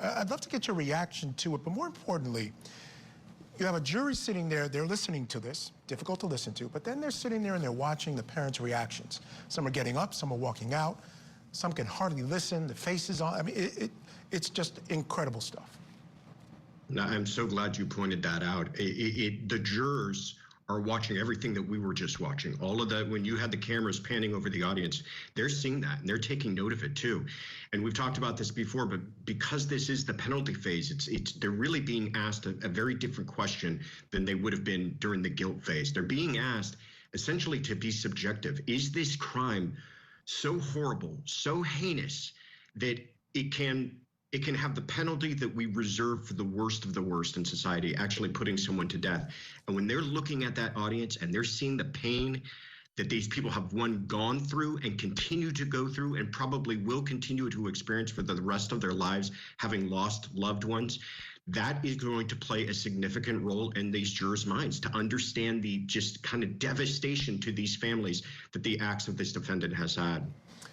I'd love to get your reaction to it, but more importantly, you have a jury sitting there, they're listening to this, difficult to listen to, but then they're sitting there and they're watching the parents' reactions. Some are getting up, some are walking out, some can hardly listen, the faces on, I mean, it's just incredible stuff. No, I'm so glad you pointed that out. The jurors are watching everything that we were just watching. All of that, when you had the cameras panning over the audience, they're seeing that and they're taking note of it too. And we've talked about this before, but because this is the penalty phase, they're really being asked a very different question than they would have been during the guilt phase. They're being asked essentially to be subjective. Is this crime so horrible, so heinous that it can have the penalty that we reserve for the worst of the worst in society, actually putting someone to death? And when they're looking at that audience and they're seeing the pain that these people have gone through and continue to go through and probably will continue to experience for the rest of their lives, having lost loved ones, that is going to play a significant role in these jurors' minds to understand the just kind of devastation to these families that the acts of this defendant has had.